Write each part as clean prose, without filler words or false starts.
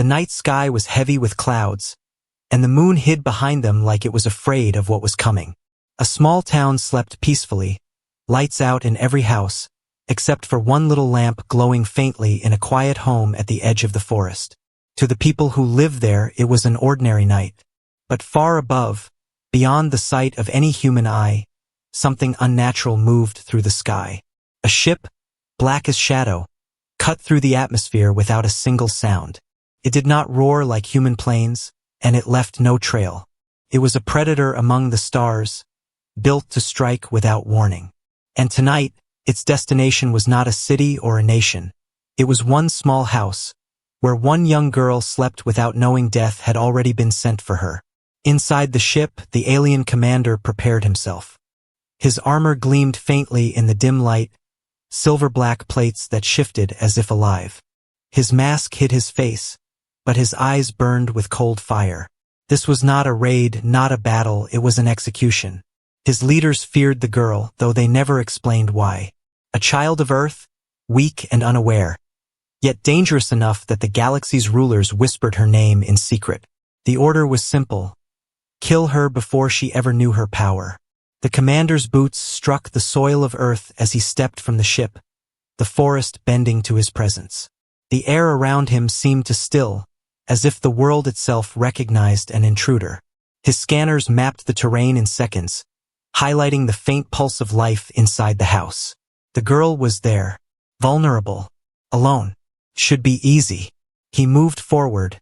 The night sky was heavy with clouds, and the moon hid behind them like it was afraid of what was coming. A small town slept peacefully, lights out in every house, except for one little lamp glowing faintly in a quiet home at the edge of the forest. To the people who lived there, it was an ordinary night. But far above, beyond the sight of any human eye, something unnatural moved through the sky. A ship, black as shadow, cut through the atmosphere without a single sound. It did not roar like human planes, and it left no trail. It was a predator among the stars, built to strike without warning. And tonight, its destination was not a city or a nation. It was one small house, where one young girl slept without knowing death had already been sent for her. Inside the ship, the alien commander prepared himself. His armor gleamed faintly in the dim light, silver-black plates that shifted as if alive. His mask hid his face, but his eyes burned with cold fire. This was not a raid, not a battle, it was an execution. His leaders feared the girl, though they never explained why. A child of Earth, weak and unaware, yet dangerous enough that the galaxy's rulers whispered her name in secret. The order was simple: kill her before she ever knew her power. The commander's boots struck the soil of Earth as he stepped from the ship, the forest bending to his presence. The air around him seemed to still, as if the world itself recognized an intruder. His scanners mapped the terrain in seconds, highlighting the faint pulse of life inside the house. The girl was there, vulnerable, alone. Should be easy. He moved forward,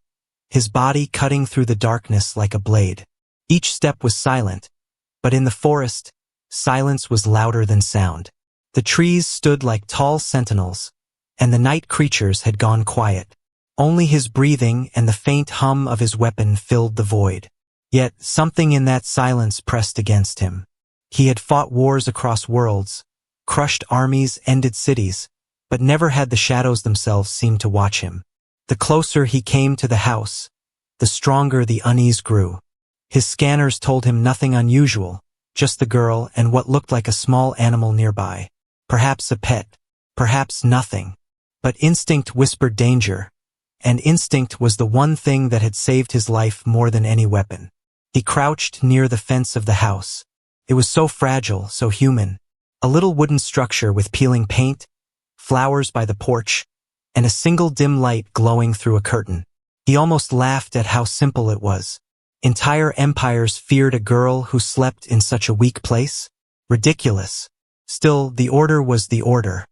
his body cutting through the darkness like a blade. Each step was silent, but in the forest, silence was louder than sound. The trees stood like tall sentinels, and the night creatures had gone quiet. Only his breathing and the faint hum of his weapon filled the void. Yet something in that silence pressed against him. He had fought wars across worlds, crushed armies, ended cities, but never had the shadows themselves seem to watch him. The closer he came to the house, the stronger the unease grew. His scanners told him nothing unusual, just the girl and what looked like a small animal nearby. Perhaps a pet, perhaps nothing. But instinct whispered danger, and instinct was the one thing that had saved his life more than any weapon. He crouched near the fence of the house. It was so fragile, so human. A little wooden structure with peeling paint, flowers by the porch, and a single dim light glowing through a curtain. He almost laughed at how simple it was. Entire empires feared a girl who slept in such a weak place? Ridiculous. Still, the order was the order.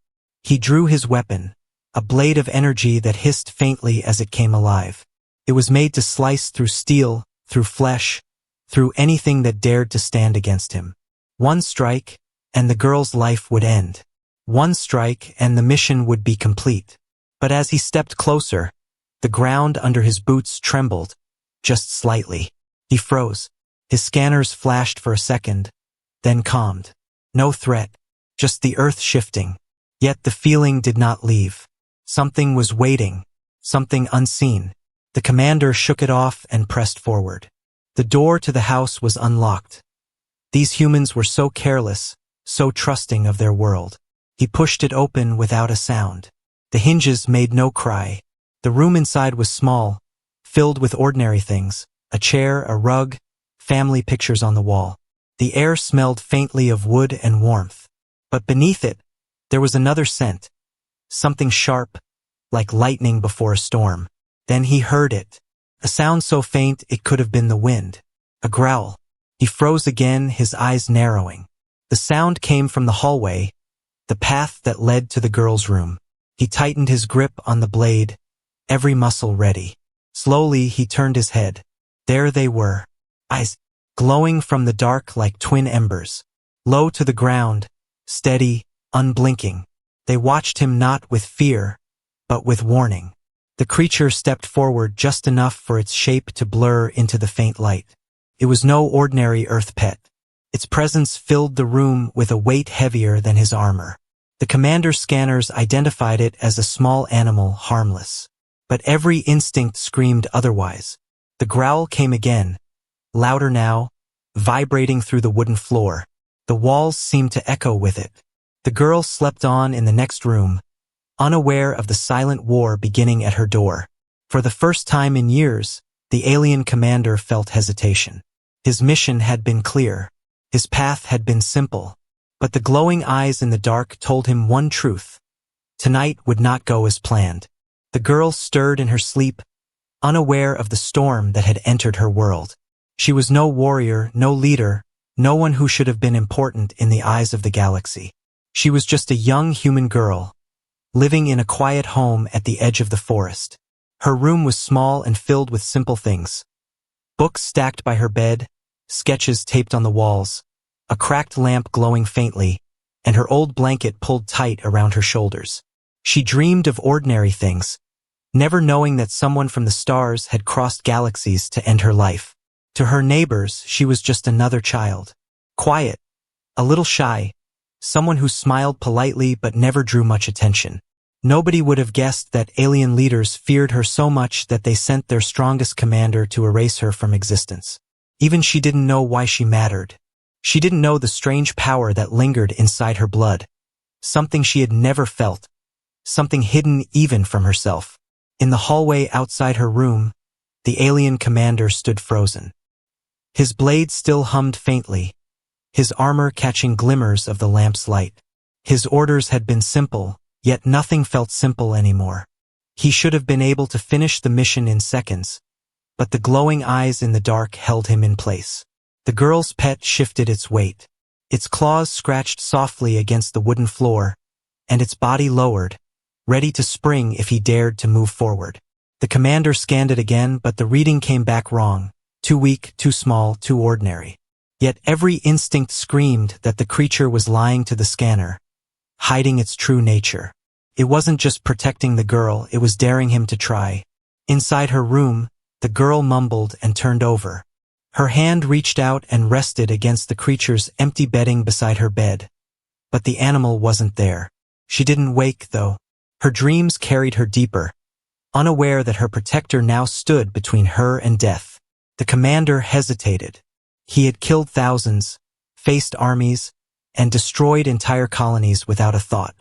He drew his weapon, a blade of energy that hissed faintly as it came alive. It was made to slice through steel, through flesh, through anything that dared to stand against him. One strike, and the girl's life would end. One strike, and the mission would be complete. But as he stepped closer, the ground under his boots trembled, just slightly. He froze. His scanners flashed for a second, then calmed. No threat, just the earth shifting. Yet the feeling did not leave. Something was waiting, something unseen. The commander shook it off and pressed forward. The door to the house was unlocked. These humans were so careless, so trusting of their world. He pushed it open without a sound. The hinges made no cry. The room inside was small, filled with ordinary things, a chair, a rug, family pictures on the wall. The air smelled faintly of wood and warmth. But beneath it, there was another scent, something sharp, like lightning before a storm. Then he heard it. A sound so faint it could have been the wind. A growl. He froze again, his eyes narrowing. The sound came from the hallway, the path that led to the girl's room. He tightened his grip on the blade, every muscle ready. Slowly he turned his head. There they were, eyes glowing from the dark like twin embers. Low to the ground, steady, unblinking. They watched him not with fear, but with warning. The creature stepped forward just enough for its shape to blur into the faint light. It was no ordinary earth pet. Its presence filled the room with a weight heavier than his armor. The commander's scanners identified it as a small animal, harmless. But every instinct screamed otherwise. The growl came again, louder now, vibrating through the wooden floor. The walls seemed to echo with it. The girl slept on in the next room, unaware of the silent war beginning at her door. For the first time in years, the alien commander felt hesitation. His mission had been clear. His path had been simple. But the glowing eyes in the dark told him one truth. Tonight would not go as planned. The girl stirred in her sleep, unaware of the storm that had entered her world. She was no warrior, no leader, no one who should have been important in the eyes of the galaxy. She was just a young human girl, living in a quiet home at the edge of the forest. Her room was small and filled with simple things. Books stacked by her bed, sketches taped on the walls, a cracked lamp glowing faintly, and her old blanket pulled tight around her shoulders. She dreamed of ordinary things, never knowing that someone from the stars had crossed galaxies to end her life. To her neighbors, she was just another child. Quiet, a little shy, someone who smiled politely but never drew much attention. Nobody would have guessed that alien leaders feared her so much that they sent their strongest commander to erase her from existence. Even she didn't know why she mattered. She didn't know the strange power that lingered inside her blood. Something she had never felt. Something hidden even from herself. In the hallway outside her room, the alien commander stood frozen. His blade still hummed faintly, his armor catching glimmers of the lamp's light. His orders had been simple, yet nothing felt simple anymore. He should have been able to finish the mission in seconds, but the glowing eyes in the dark held him in place. The girl's pet shifted its weight. Its claws scratched softly against the wooden floor, and its body lowered, ready to spring if he dared to move forward. The commander scanned it again, but the reading came back wrong. Too weak, too small, too ordinary. Yet every instinct screamed that the creature was lying to the scanner, hiding its true nature. It wasn't just protecting the girl, it was daring him to try. Inside her room, the girl mumbled and turned over. Her hand reached out and rested against the creature's empty bedding beside her bed. But the animal wasn't there. She didn't wake, though. Her dreams carried her deeper, unaware that her protector now stood between her and death. The commander hesitated. He had killed thousands, faced armies, and destroyed entire colonies without a thought.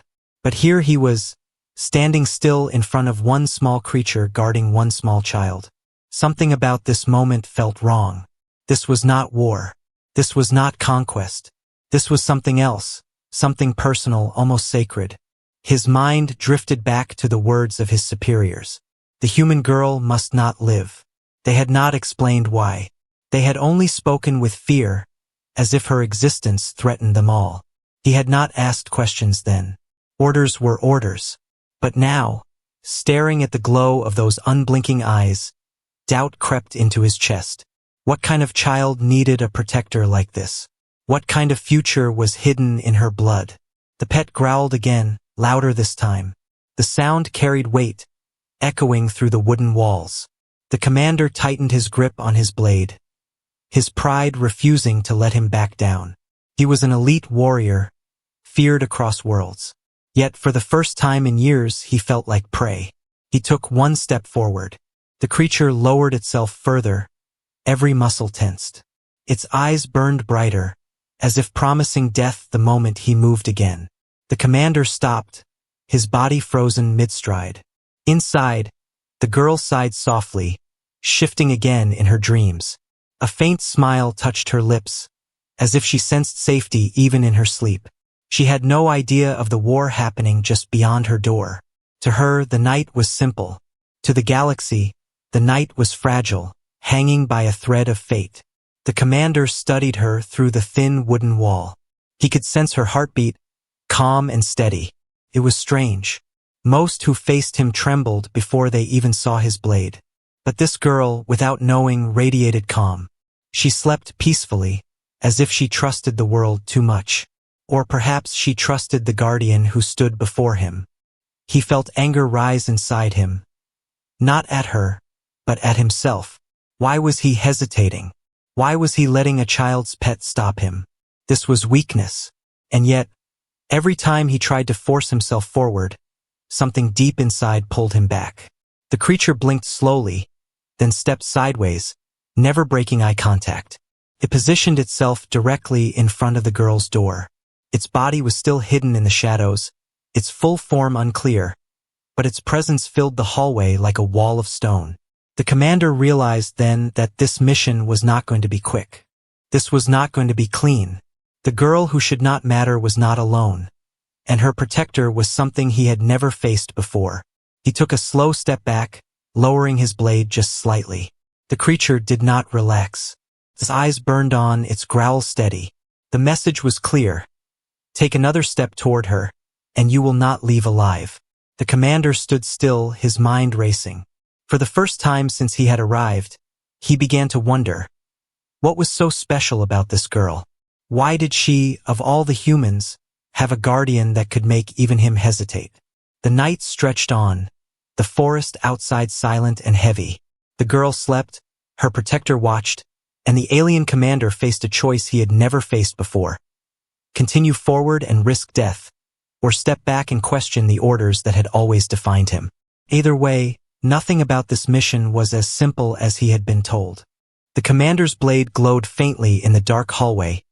But here he was, standing still in front of one small creature guarding one small child. Something about this moment felt wrong. This was not war. This was not conquest. This was something else, something personal, almost sacred. His mind drifted back to the words of his superiors. The human girl must not live. They had not explained why. They had only spoken with fear, as if her existence threatened them all. He had not asked questions then. Orders were orders. But now, staring at the glow of those unblinking eyes, doubt crept into his chest. What kind of child needed a protector like this? What kind of future was hidden in her blood? The pet growled again, louder this time. The sound carried weight, echoing through the wooden walls. The commander tightened his grip on his blade, his pride refusing to let him back down. He was an elite warrior, feared across worlds. Yet for the first time in years he felt like prey. He took one step forward. The creature lowered itself further, every muscle tensed. Its eyes burned brighter, as if promising death the moment he moved again. The commander stopped, his body frozen mid-stride. Inside, the girl sighed softly, shifting again in her dreams. A faint smile touched her lips, as if she sensed safety even in her sleep. She had no idea of the war happening just beyond her door. To her, the night was simple. To the galaxy, the night was fragile, hanging by a thread of fate. The commander studied her through the thin wooden wall. He could sense her heartbeat, calm and steady. It was strange. Most who faced him trembled before they even saw his blade. But this girl, without knowing, radiated calm. She slept peacefully, as if she trusted the world too much. Or perhaps she trusted the guardian who stood before him. He felt anger rise inside him. Not at her, but at himself. Why was he hesitating? Why was he letting a child's pet stop him? This was weakness. And yet, every time he tried to force himself forward, something deep inside pulled him back. The creature blinked slowly, then stepped sideways, never breaking eye contact. It positioned itself directly in front of the girl's door. Its body was still hidden in the shadows, its full form unclear, but its presence filled the hallway like a wall of stone. The commander realized then that this mission was not going to be quick. This was not going to be clean. The girl who should not matter was not alone, and her protector was something he had never faced before. He took a slow step back, lowering his blade just slightly. The creature did not relax. Its eyes burned on, its growl steady. The message was clear. Take another step toward her, and you will not leave alive. The commander stood still, his mind racing. For the first time since he had arrived, he began to wonder, what was so special about this girl? Why did she, of all the humans, have a guardian that could make even him hesitate? The night stretched on, the forest outside silent and heavy. The girl slept, her protector watched, and the alien commander faced a choice he had never faced before. Continue forward and risk death, or step back and question the orders that had always defined him. Either way, nothing about this mission was as simple as he had been told. The commander's blade glowed faintly in the dark hallway,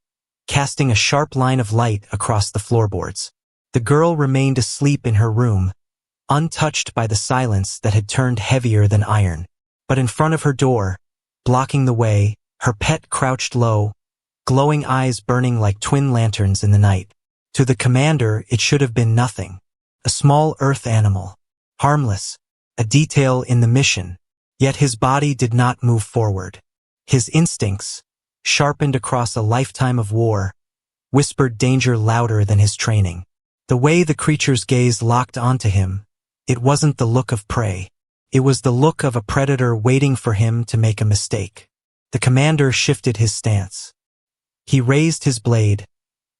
casting a sharp line of light across the floorboards. The girl remained asleep in her room, untouched by the silence that had turned heavier than iron. But in front of her door, blocking the way, her pet crouched low, glowing eyes burning like twin lanterns in the night. To the commander, it should have been nothing. A small earth animal, harmless, a detail in the mission. Yet his body did not move forward. His instincts, sharpened across a lifetime of war, whispered danger louder than his training. The way the creature's gaze locked onto him, it wasn't the look of prey. It was the look of a predator waiting for him to make a mistake. The commander shifted his stance. He raised his blade,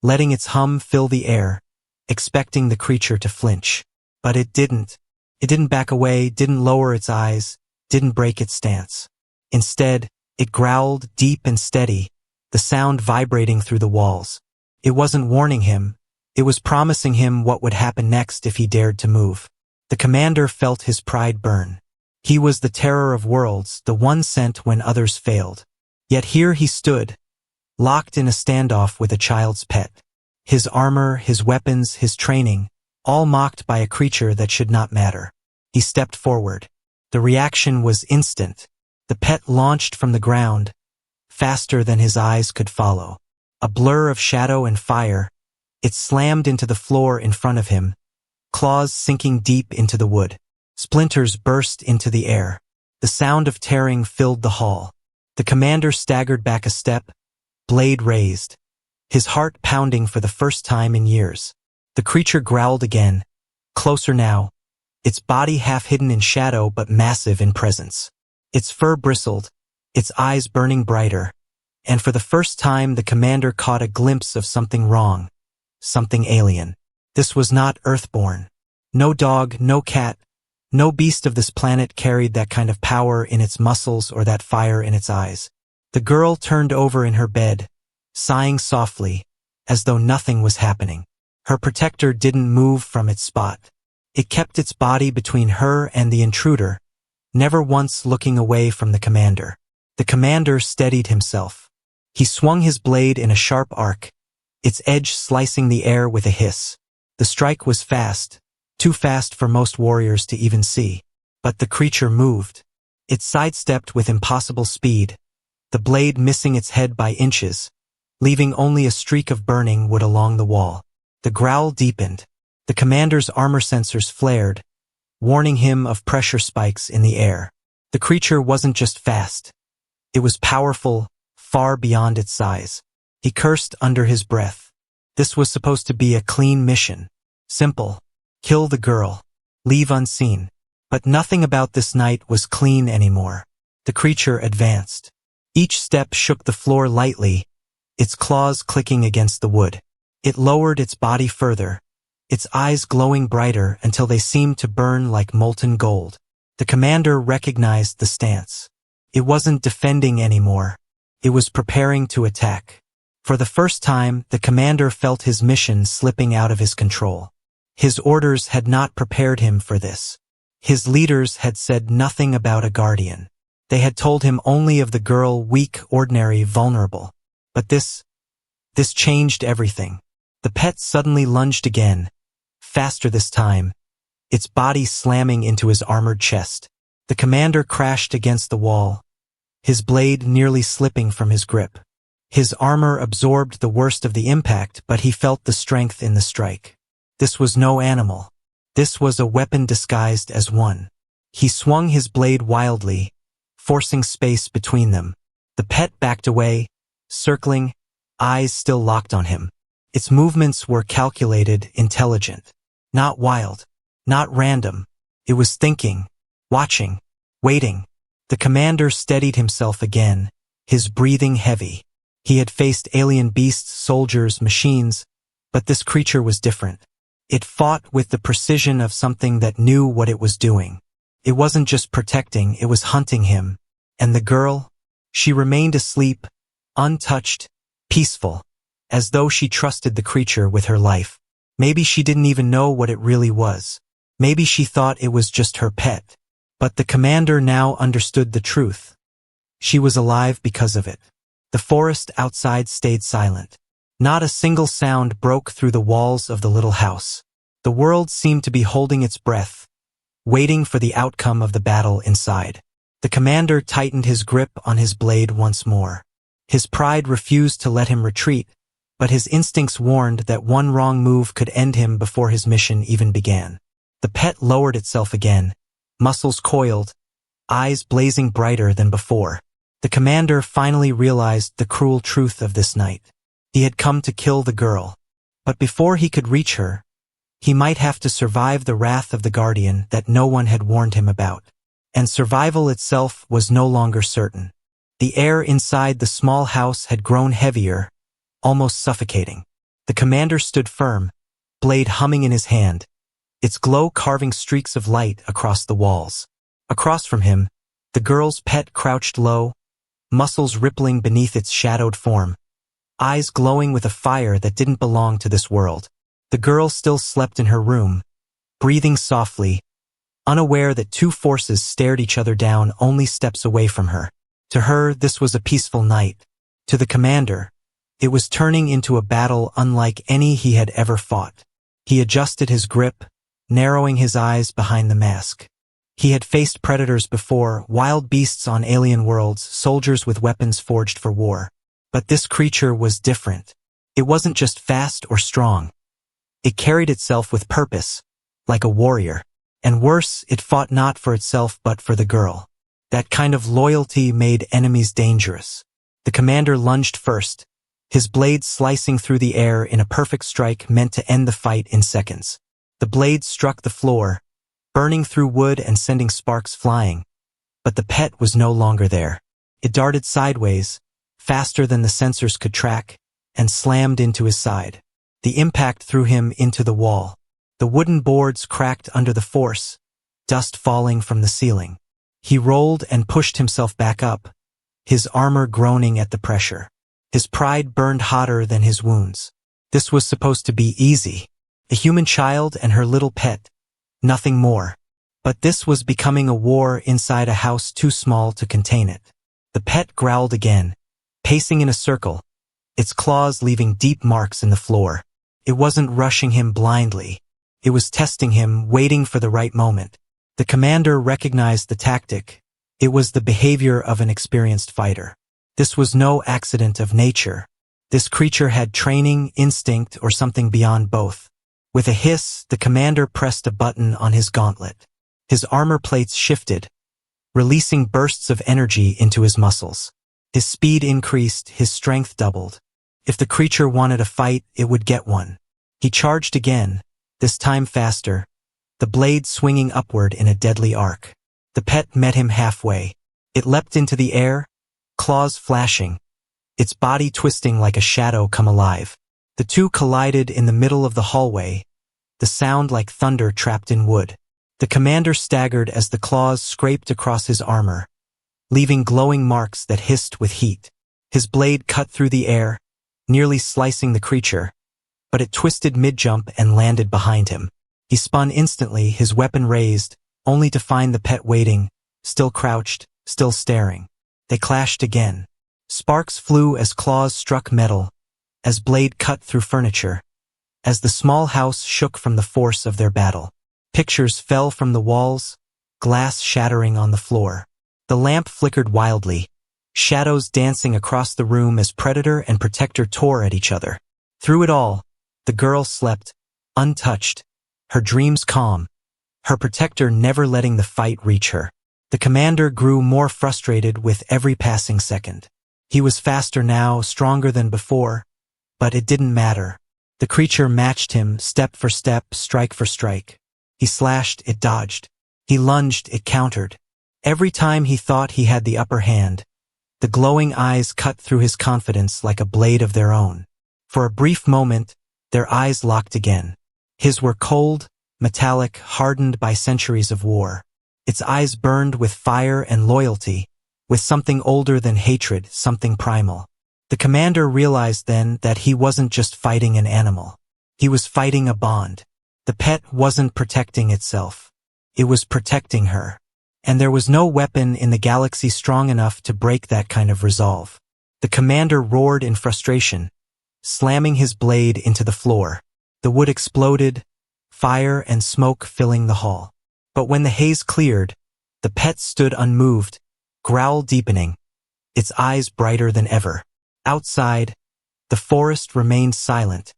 letting its hum fill the air, expecting the creature to flinch. But it didn't. It didn't back away, didn't lower its eyes, didn't break its stance. Instead, it growled deep and steady, the sound vibrating through the walls. It wasn't warning him. It was promising him what would happen next if he dared to move. The commander felt his pride burn. He was the terror of worlds, the one sent when others failed. Yet here he stood, locked in a standoff with a child's pet. His armor, his weapons, his training, all mocked by a creature that should not matter. He stepped forward. The reaction was instant. The pet launched from the ground, faster than his eyes could follow. A blur of shadow and fire, it slammed into the floor in front of him, claws sinking deep into the wood. Splinters burst into the air. The sound of tearing filled the hall. The commander staggered back a step, blade raised, his heart pounding for the first time in years. The creature growled again, closer now, its body half hidden in shadow but massive in presence. Its fur bristled, its eyes burning brighter, and for the first time the commander caught a glimpse of something wrong, something alien. This was not Earthborn. No dog, no cat, no beast of this planet carried that kind of power in its muscles or that fire in its eyes. The girl turned over in her bed, sighing softly, as though nothing was happening. Her protector didn't move from its spot. It kept its body between her and the intruder, never once looking away from the commander. The commander steadied himself. He swung his blade in a sharp arc, its edge slicing the air with a hiss. The strike was fast, too fast for most warriors to even see. But the creature moved. It sidestepped with impossible speed, the blade missing its head by inches, leaving only a streak of burning wood along the wall. The growl deepened. The commander's armor sensors flared, warning him of pressure spikes in the air. The creature wasn't just fast. It was powerful, far beyond its size. He cursed under his breath. This was supposed to be a clean mission. Simple. Kill the girl. Leave unseen. But nothing about this night was clean anymore. The creature advanced. Each step shook the floor lightly, its claws clicking against the wood. It lowered its body further, its eyes glowing brighter until they seemed to burn like molten gold. The commander recognized the stance. It wasn't defending anymore. It was preparing to attack. For the first time, the commander felt his mission slipping out of his control. His orders had not prepared him for this. His leaders had said nothing about a guardian. They had told him only of the girl, weak, ordinary, vulnerable. But this changed everything. The pet suddenly lunged again, faster this time, its body slamming into his armored chest. The commander crashed against the wall, his blade nearly slipping from his grip. His armor absorbed the worst of the impact, but he felt the strength in the strike. This was no animal. This was a weapon disguised as one. He swung his blade wildly, forcing space between them. The pet backed away, circling, eyes still locked on him. Its movements were calculated, intelligent. Not wild, not random. It was thinking, watching, waiting. The commander steadied himself again, his breathing heavy. He had faced alien beasts, soldiers, machines, but this creature was different. It fought with the precision of something that knew what it was doing. It wasn't just protecting, it was hunting him. And the girl? She remained asleep, untouched, peaceful, as though she trusted the creature with her life. Maybe she didn't even know what it really was. Maybe she thought it was just her pet. But the commander now understood the truth. She was alive because of it. The forest outside stayed silent. Not a single sound broke through the walls of the little house. The world seemed to be holding its breath, waiting for the outcome of the battle inside. The commander tightened his grip on his blade once more. His pride refused to let him retreat, but his instincts warned that one wrong move could end him before his mission even began. The pet lowered itself again, muscles coiled, eyes blazing brighter than before. The commander finally realized the cruel truth of this night. He had come to kill the girl, but before he could reach her, he might have to survive the wrath of the guardian that no one had warned him about. And survival itself was no longer certain. The air inside the small house had grown heavier, almost suffocating. The commander stood firm, blade humming in his hand, its glow carving streaks of light across the walls. Across from him, the girl's pet crouched low, muscles rippling beneath its shadowed form, eyes glowing with a fire that didn't belong to this world. The girl still slept in her room, breathing softly, unaware that two forces stared each other down only steps away from her. To her, this was a peaceful night. To the commander, it was turning into a battle unlike any he had ever fought. He adjusted his grip, narrowing his eyes behind the mask. He had faced predators before, wild beasts on alien worlds, soldiers with weapons forged for war. But this creature was different. It wasn't just fast or strong. It carried itself with purpose, like a warrior. And worse, it fought not for itself but for the girl. That kind of loyalty made enemies dangerous. The commander lunged first, his blade slicing through the air in a perfect strike meant to end the fight in seconds. The blade struck the floor, burning through wood and sending sparks flying. But the pet was no longer there. It darted sideways, faster than the sensors could track, and slammed into his side. The impact threw him into the wall. The wooden boards cracked under the force, dust falling from the ceiling. He rolled and pushed himself back up, his armor groaning at the pressure. His pride burned hotter than his wounds. This was supposed to be easy. A human child and her little pet, nothing more. But this was becoming a war inside a house too small to contain it. The pet growled again, pacing in a circle, its claws leaving deep marks in the floor. It wasn't rushing him blindly. It was testing him, waiting for the right moment. The commander recognized the tactic. It was the behavior of an experienced fighter. This was no accident of nature. This creature had training, instinct, or something beyond both. With a hiss, the commander pressed a button on his gauntlet. His armor plates shifted, releasing bursts of energy into his muscles. His speed increased, his strength doubled. If the creature wanted a fight, it would get one. He charged again, this time faster, the blade swinging upward in a deadly arc. The pet met him halfway. It leapt into the air, claws flashing, its body twisting like a shadow come alive. The two collided in the middle of the hallway, the sound like thunder trapped in wood. The commander staggered as the claws scraped across his armor, leaving glowing marks that hissed with heat. His blade cut through the air, nearly slicing the creature, but it twisted mid-jump and landed behind him. He spun instantly, his weapon raised, only to find the pet waiting, still crouched, still staring. They clashed again. Sparks flew as claws struck metal, as blade cut through furniture, as the small house shook from the force of their battle. Pictures fell from the walls, glass shattering on the floor. The lamp flickered wildly, shadows dancing across the room as predator and protector tore at each other. Through it all, the girl slept, untouched, her dreams calm, her protector never letting the fight reach her. The commander grew more frustrated with every passing second. He was faster now, stronger than before, but it didn't matter. The creature matched him step for step, strike for strike. He slashed, it dodged. He lunged, it countered. Every time he thought he had the upper hand, the glowing eyes cut through his confidence like a blade of their own. For a brief moment, their eyes locked again. His were cold, metallic, hardened by centuries of war. Its eyes burned with fire and loyalty, with something older than hatred, something primal. The commander realized then that he wasn't just fighting an animal. He was fighting a bond. The pet wasn't protecting itself. It was protecting her. And there was no weapon in the galaxy strong enough to break that kind of resolve. The commander roared in frustration, slamming his blade into the floor. The wood exploded, fire and smoke filling the hall. But when the haze cleared, the pet stood unmoved, growl deepening, its eyes brighter than ever. Outside, the forest remained silent,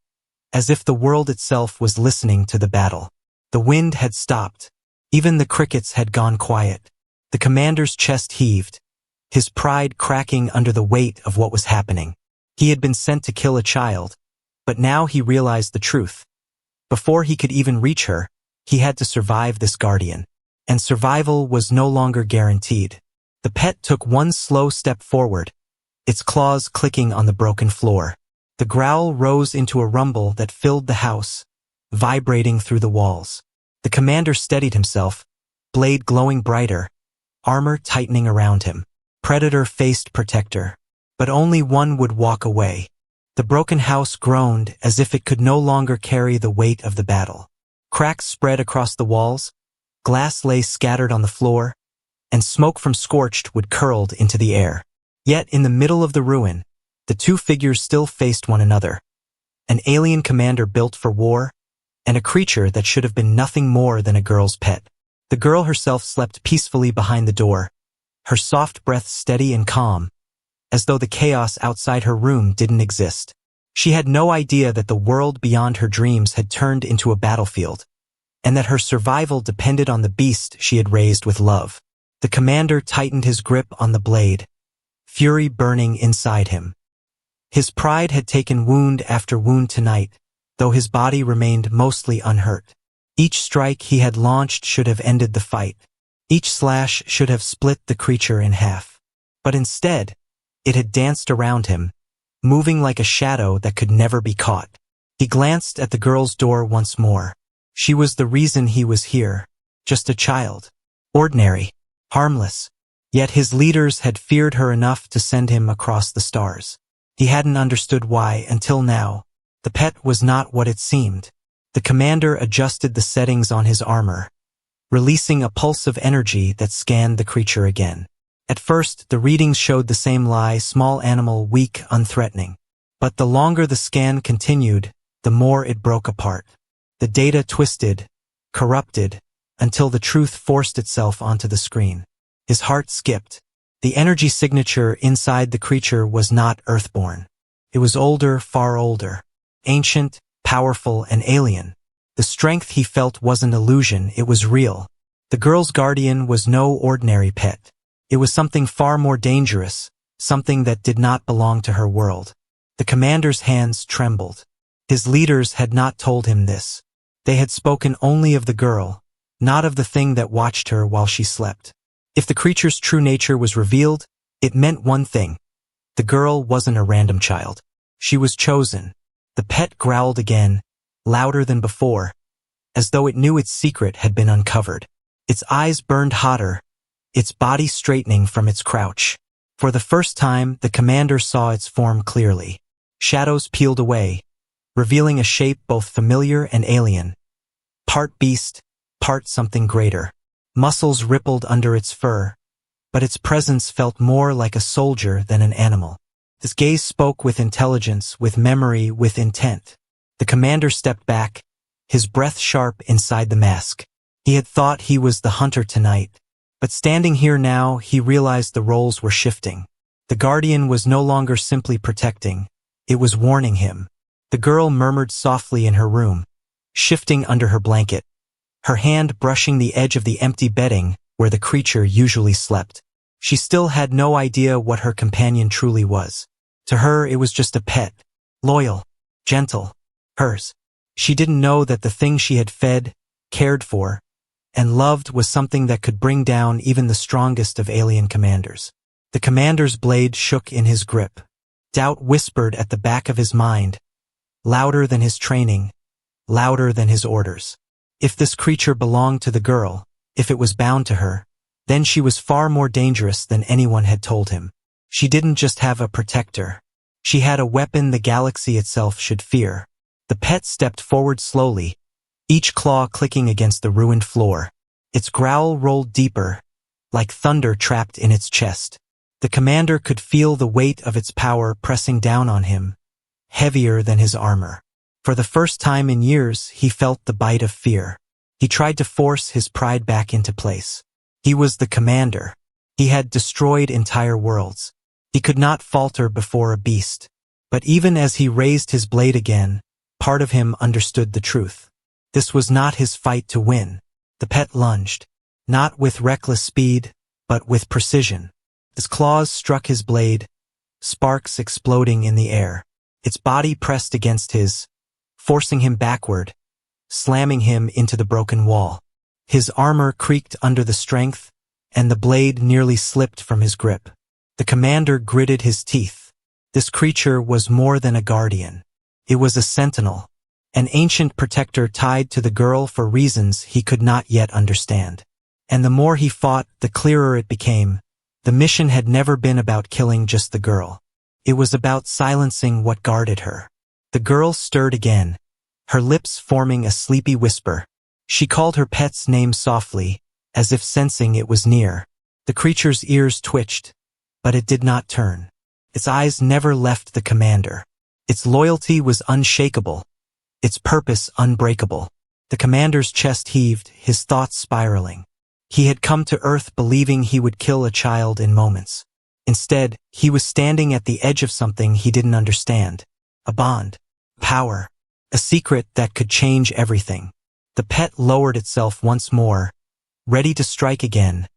as if the world itself was listening to the battle. The wind had stopped. Even the crickets had gone quiet. The commander's chest heaved, his pride cracking under the weight of what was happening. He had been sent to kill a child, but now he realized the truth. Before he could even reach her, he had to survive this guardian. And survival was no longer guaranteed. The pet took one slow step forward, its claws clicking on the broken floor. The growl rose into a rumble that filled the house, vibrating through the walls. The commander steadied himself, blade glowing brighter, armor tightening around him. Predator faced protector, but only one would walk away. The broken house groaned as if it could no longer carry the weight of the battle. Cracks spread across the walls, glass lay scattered on the floor, and smoke from scorched wood curled into the air. Yet in the middle of the ruin, the two figures still faced one another. An alien commander built for war, and a creature that should have been nothing more than a girl's pet. The girl herself slept peacefully behind the door, her soft breath steady and calm, as though the chaos outside her room didn't exist. She had no idea that the world beyond her dreams had turned into a battlefield, and that her survival depended on the beast she had raised with love. The commander tightened his grip on the blade, fury burning inside him. His pride had taken wound after wound tonight, though his body remained mostly unhurt. Each strike he had launched should have ended the fight. Each slash should have split the creature in half. But instead, it had danced around him, moving like a shadow that could never be caught. He glanced at the girl's door once more. She was the reason he was here. Just a child. Ordinary. Harmless. Yet his leaders had feared her enough to send him across the stars. He hadn't understood why until now. The pet was not what it seemed. The commander adjusted the settings on his armor, releasing a pulse of energy that scanned the creature again. At first, the readings showed the same lie, small animal, weak, unthreatening. But the longer the scan continued, the more it broke apart. The data twisted, corrupted, until the truth forced itself onto the screen. His heart skipped. The energy signature inside the creature was not earthborn. It was older, far older. Ancient, powerful, and alien. The strength he felt wasn't illusion, it was real. The girl's guardian was no ordinary pet. It was something far more dangerous, something that did not belong to her world. The commander's hands trembled. His leaders had not told him this. They had spoken only of the girl, not of the thing that watched her while she slept. If the creature's true nature was revealed, it meant one thing. The girl wasn't a random child. She was chosen. The pet growled again, louder than before, as though it knew its secret had been uncovered. Its eyes burned hotter, its body straightening from its crouch. For the first time, the commander saw its form clearly. Shadows peeled away, revealing a shape both familiar and alien. Part beast, part something greater. Muscles rippled under its fur, but its presence felt more like a soldier than an animal. His gaze spoke with intelligence, with memory, with intent. The commander stepped back, his breath sharp inside the mask. He had thought he was the hunter tonight, but standing here now, he realized the roles were shifting. The guardian was no longer simply protecting, it was warning him. The girl murmured softly in her room, shifting under her blanket, her hand brushing the edge of the empty bedding where the creature usually slept. She still had no idea what her companion truly was. To her, it was just a pet, loyal, gentle, hers. She didn't know that the thing she had fed, cared for, and loved was something that could bring down even the strongest of alien commanders. The commander's blade shook in his grip. Doubt whispered at the back of his mind, louder than his training, louder than his orders. If this creature belonged to the girl, if it was bound to her, then she was far more dangerous than anyone had told him. She didn't just have a protector. She had a weapon the galaxy itself should fear. The pet stepped forward slowly, each claw clicking against the ruined floor. Its growl rolled deeper, like thunder trapped in its chest. The commander could feel the weight of its power pressing down on him, heavier than his armor. For the first time in years, he felt the bite of fear. He tried to force his pride back into place. He was the commander. He had destroyed entire worlds. He could not falter before a beast. But even as he raised his blade again, part of him understood the truth. This was not his fight to win. The pet lunged, not with reckless speed, but with precision. Its claws struck his blade, sparks exploding in the air. Its body pressed against his, forcing him backward, slamming him into the broken wall. His armor creaked under the strength, and the blade nearly slipped from his grip. The commander gritted his teeth. This creature was more than a guardian. It was a sentinel, an ancient protector tied to the girl for reasons he could not yet understand. And the more he fought, the clearer it became. The mission had never been about killing just the girl. It was about silencing what guarded her. The girl stirred again, her lips forming a sleepy whisper. She called her pet's name softly, as if sensing it was near. The creature's ears twitched, but it did not turn. Its eyes never left the commander. Its loyalty was unshakable, its purpose unbreakable. The commander's chest heaved, his thoughts spiraling. He had come to Earth believing he would kill a child in moments. Instead, he was standing at the edge of something he didn't understand. A bond, power, a secret that could change everything. The pet lowered itself once more, ready to strike again,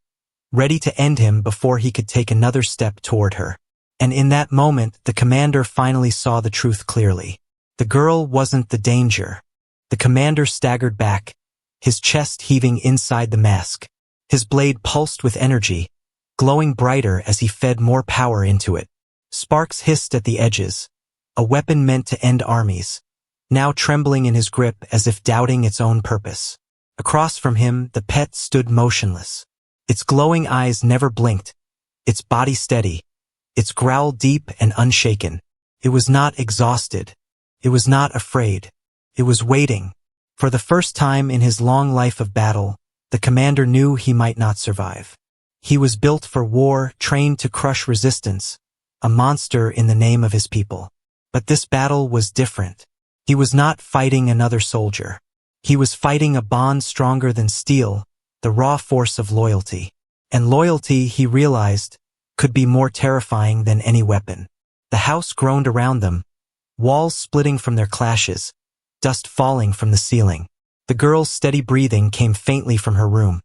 ready to end him before he could take another step toward her. And in that moment, the commander finally saw the truth clearly. The girl wasn't the danger. The commander staggered back, his chest heaving inside the mask. His blade pulsed with energy, glowing brighter as he fed more power into it. Sparks hissed at the edges, a weapon meant to end armies, now trembling in his grip as if doubting its own purpose. Across from him, the pet stood motionless. Its glowing eyes never blinked, its body steady, its growl deep and unshaken. It was not exhausted. It was not afraid. It was waiting. For the first time in his long life of battle, the commander knew he might not survive. He was built for war, trained to crush resistance, a monster in the name of his people. But this battle was different. He was not fighting another soldier. He was fighting a bond stronger than steel, the raw force of loyalty. And loyalty, he realized, could be more terrifying than any weapon. The house groaned around them, walls splitting from their clashes, dust falling from the ceiling. The girl's steady breathing came faintly from her room,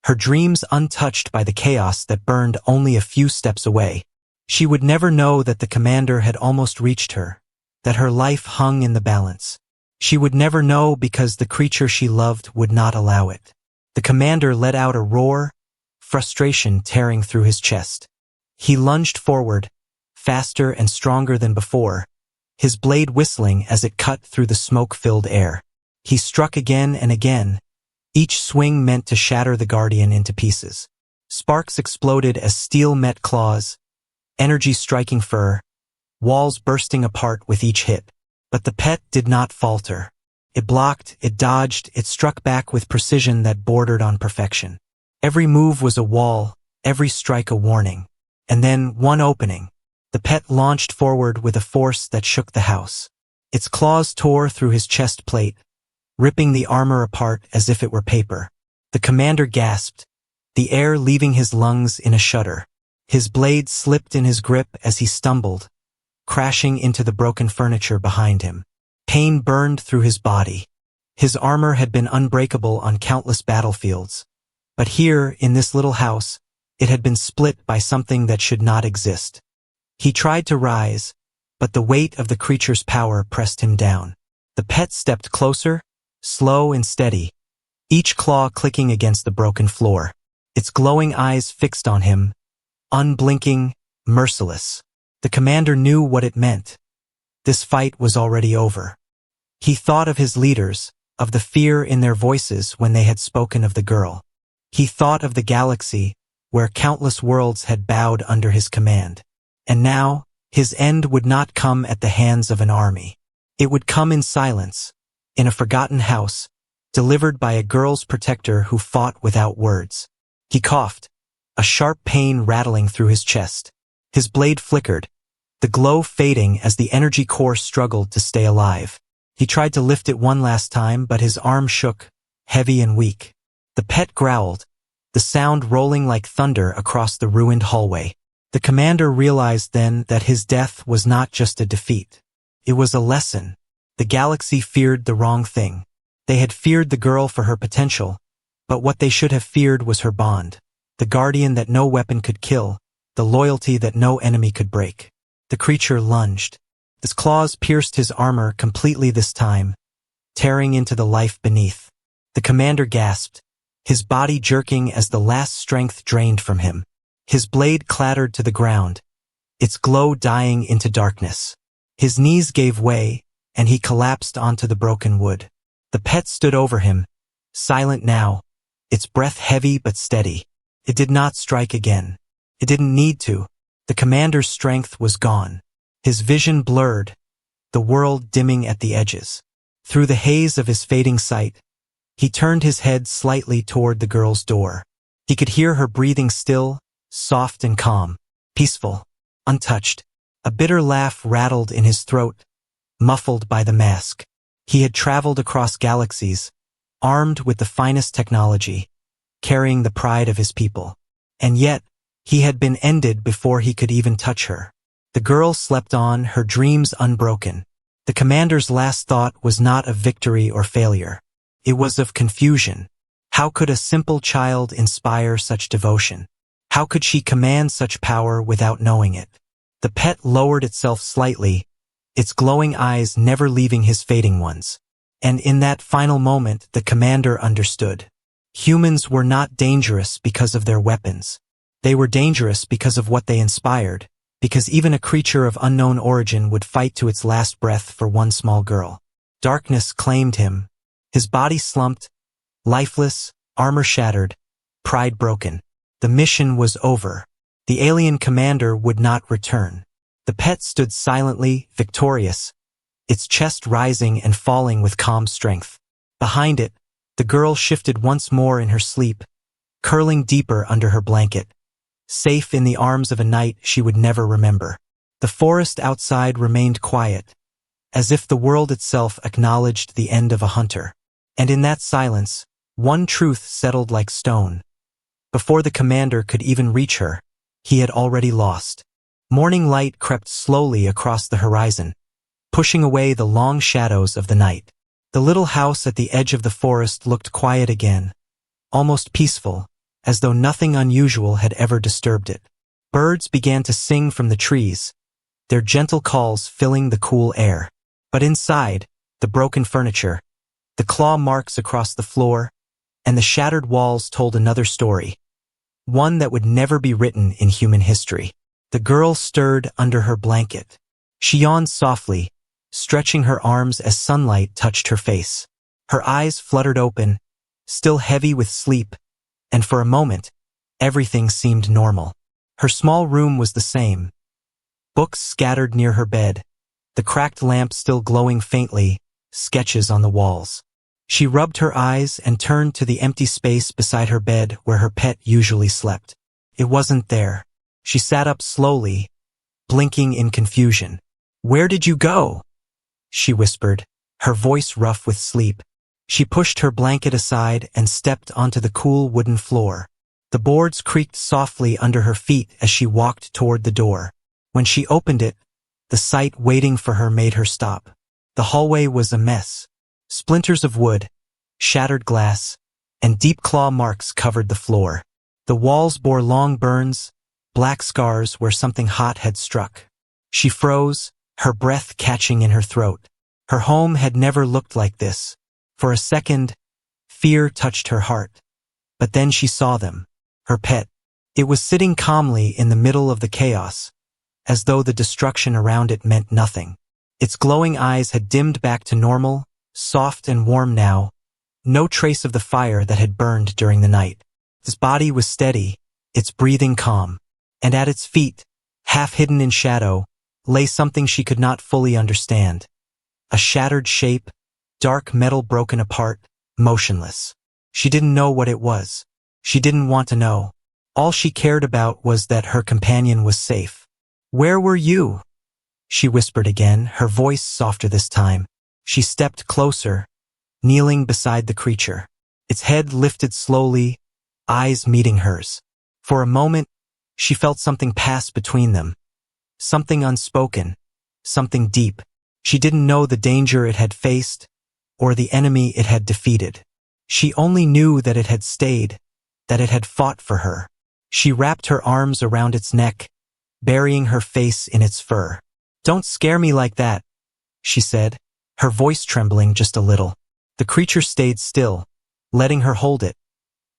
her dreams untouched by the chaos that burned only a few steps away. She would never know that the commander had almost reached her, that her life hung in the balance. She would never know because the creature she loved would not allow it. The commander let out a roar, frustration tearing through his chest. He lunged forward, faster and stronger than before, his blade whistling as it cut through the smoke-filled air. He struck again and again, each swing meant to shatter the guardian into pieces. Sparks exploded as steel met claws, energy striking fur, walls bursting apart with each hit. But the pet did not falter. It blocked, it dodged, it struck back with precision that bordered on perfection. Every move was a wall, every strike a warning. And then, one opening. The pet launched forward with a force that shook the house. Its claws tore through his chest plate, ripping the armor apart as if it were paper. The commander gasped, the air leaving his lungs in a shudder. His blade slipped in his grip as he stumbled, crashing into the broken furniture behind him. Pain burned through his body. His armor had been unbreakable on countless battlefields. But here, in this little house, it had been split by something that should not exist. He tried to rise, but the weight of the creature's power pressed him down. The pet stepped closer, slow and steady, each claw clicking against the broken floor. Its glowing eyes fixed on him, unblinking, merciless. The commander knew what it meant. This fight was already over. He thought of his leaders, of the fear in their voices when they had spoken of the girl. He thought of the galaxy, where countless worlds had bowed under his command. And now, his end would not come at the hands of an army. It would come in silence, in a forgotten house, delivered by a girl's protector who fought without words. He coughed, a sharp pain rattling through his chest. His blade flickered, the glow fading as the energy core struggled to stay alive. He tried to lift it one last time, but his arm shook, heavy and weak. The pet growled, the sound rolling like thunder across the ruined hallway. The commander realized then that his death was not just a defeat. It was a lesson. The galaxy feared the wrong thing. They had feared the girl for her potential, but what they should have feared was her bond. The guardian that no weapon could kill, the loyalty that no enemy could break. The creature lunged. Its claws pierced his armor completely this time, tearing into the life beneath. The commander gasped, his body jerking as the last strength drained from him. His blade clattered to the ground, its glow dying into darkness. His knees gave way, and he collapsed onto the broken wood. The pet stood over him, silent now, its breath heavy but steady. It did not strike again. It didn't need to. The commander's strength was gone. His vision blurred, the world dimming at the edges. Through the haze of his fading sight, he turned his head slightly toward the girl's door. He could hear her breathing still, soft and calm, peaceful, untouched. A bitter laugh rattled in his throat, muffled by the mask. He had traveled across galaxies, armed with the finest technology, carrying the pride of his people. And yet, he had been ended before he could even touch her. The girl slept on, her dreams unbroken. The commander's last thought was not of victory or failure. It was of confusion. How could a simple child inspire such devotion? How could she command such power without knowing it? The pet lowered itself slightly, its glowing eyes never leaving his fading ones. And in that final moment, the commander understood. Humans were not dangerous because of their weapons. They were dangerous because of what they inspired, because even a creature of unknown origin would fight to its last breath for one small girl. Darkness claimed him. His body slumped, lifeless, armor shattered, pride broken. The mission was over. The alien commander would not return. The pet stood silently, victorious, its chest rising and falling with calm strength. Behind it, the girl shifted once more in her sleep, curling deeper under her blanket, safe in the arms of a night she would never remember. The forest outside remained quiet, as if the world itself acknowledged the end of a hunter. And in that silence, one truth settled like stone. Before the commander could even reach her, he had already lost. Morning light crept slowly across the horizon, pushing away the long shadows of the night. The little house at the edge of the forest looked quiet again, almost peaceful, as though nothing unusual had ever disturbed it. Birds began to sing from the trees, their gentle calls filling the cool air. But inside, the broken furniture, the claw marks across the floor, and the shattered walls told another story, one that would never be written in human history. The girl stirred under her blanket. She yawned softly, stretching her arms as sunlight touched her face. Her eyes fluttered open, still heavy with sleep, and for a moment, everything seemed normal. Her small room was the same. Books scattered near her bed, the cracked lamp still glowing faintly, sketches on the walls. She rubbed her eyes and turned to the empty space beside her bed where her pet usually slept. It wasn't there. She sat up slowly, blinking in confusion. "Where did you go?" she whispered, her voice rough with sleep. She pushed her blanket aside and stepped onto the cool wooden floor. The boards creaked softly under her feet as she walked toward the door. When she opened it, the sight waiting for her made her stop. The hallway was a mess. Splinters of wood, shattered glass, and deep claw marks covered the floor. The walls bore long burns, black scars where something hot had struck. She froze, her breath catching in her throat. Her home had never looked like this. For a second, fear touched her heart. But then she saw them. Her pet. It was sitting calmly in the middle of the chaos, as though the destruction around it meant nothing. Its glowing eyes had dimmed back to normal, soft and warm now, no trace of the fire that had burned during the night. Its body was steady, its breathing calm, and at its feet, half hidden in shadow, lay something she could not fully understand. A shattered shape, dark metal broken apart, motionless. She didn't know what it was. She didn't want to know. All she cared about was that her companion was safe. "Where were you?" she whispered again, her voice softer this time. She stepped closer, kneeling beside the creature. Its head lifted slowly, eyes meeting hers. For a moment, she felt something pass between them. Something unspoken, something deep. She didn't know the danger it had faced, or the enemy it had defeated. She only knew that it had stayed, that it had fought for her. She wrapped her arms around its neck, burying her face in its fur. "Don't scare me like that," she said, her voice trembling just a little. The creature stayed still, letting her hold it,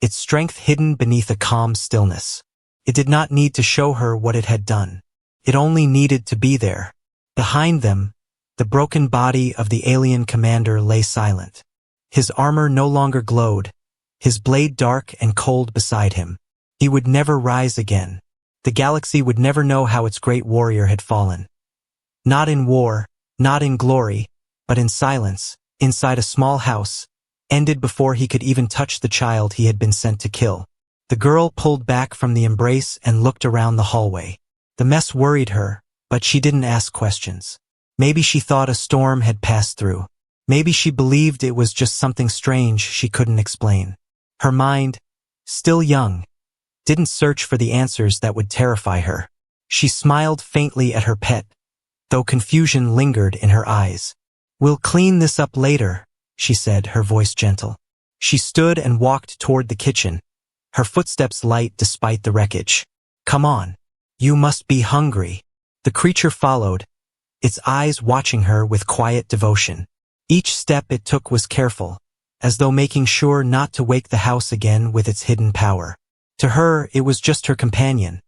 its strength hidden beneath a calm stillness. It did not need to show her what it had done. It only needed to be there. Behind them, the broken body of the alien commander lay silent. His armor no longer glowed, his blade dark and cold beside him. He would never rise again. The galaxy would never know how its great warrior had fallen. Not in war, not in glory, but in silence, inside a small house, ended before he could even touch the child he had been sent to kill. The girl pulled back from the embrace and looked around the hallway. The mess worried her, but she didn't ask questions. Maybe she thought a storm had passed through. Maybe she believed it was just something strange she couldn't explain. Her mind, still young, didn't search for the answers that would terrify her. She smiled faintly at her pet, though confusion lingered in her eyes. "We'll clean this up later," she said, her voice gentle. She stood and walked toward the kitchen, her footsteps light despite the wreckage. "Come on. You must be hungry." The creature followed, its eyes watching her with quiet devotion. Each step it took was careful, as though making sure not to wake the house again with its hidden power. To her, it was just her companion,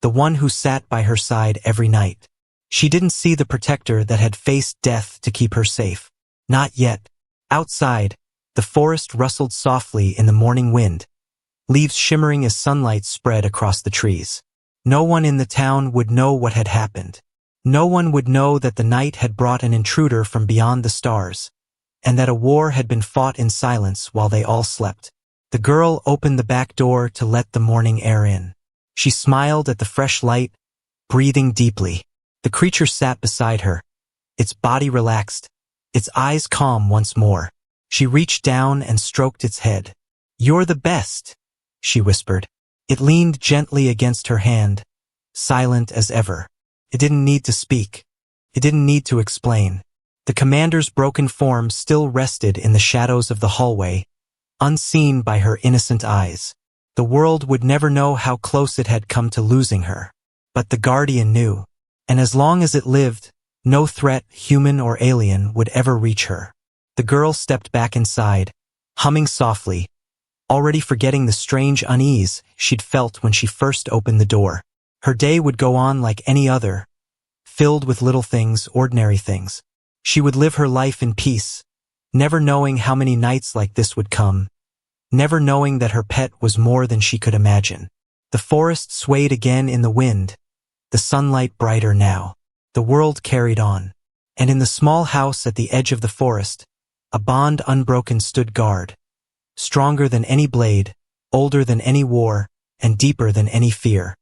the one who sat by her side every night. She didn't see the protector that had faced death to keep her safe. Not yet. Outside, the forest rustled softly in the morning wind, leaves shimmering as sunlight spread across the trees. No one in the town would know what had happened. No one would know that the night had brought an intruder from beyond the stars, and that a war had been fought in silence while they all slept. The girl opened the back door to let the morning air in. She smiled at the fresh light, breathing deeply. The creature sat beside her, its body relaxed, its eyes calm once more. She reached down and stroked its head. "You're the best," she whispered. It leaned gently against her hand, silent as ever. It didn't need to speak. It didn't need to explain. The commander's broken form still rested in the shadows of the hallway, unseen by her innocent eyes. The world would never know how close it had come to losing her. But the Guardian knew, and as long as it lived, no threat, human or alien, would ever reach her. The girl stepped back inside, humming softly, already forgetting the strange unease she'd felt when she first opened the door. Her day would go on like any other, filled with little things, ordinary things. She would live her life in peace, never knowing how many nights like this would come, never knowing that her pet was more than she could imagine. The forest swayed again in the wind, the sunlight brighter now. The world carried on, and in the small house at the edge of the forest, a bond unbroken stood guard, stronger than any blade, older than any war, and deeper than any fear.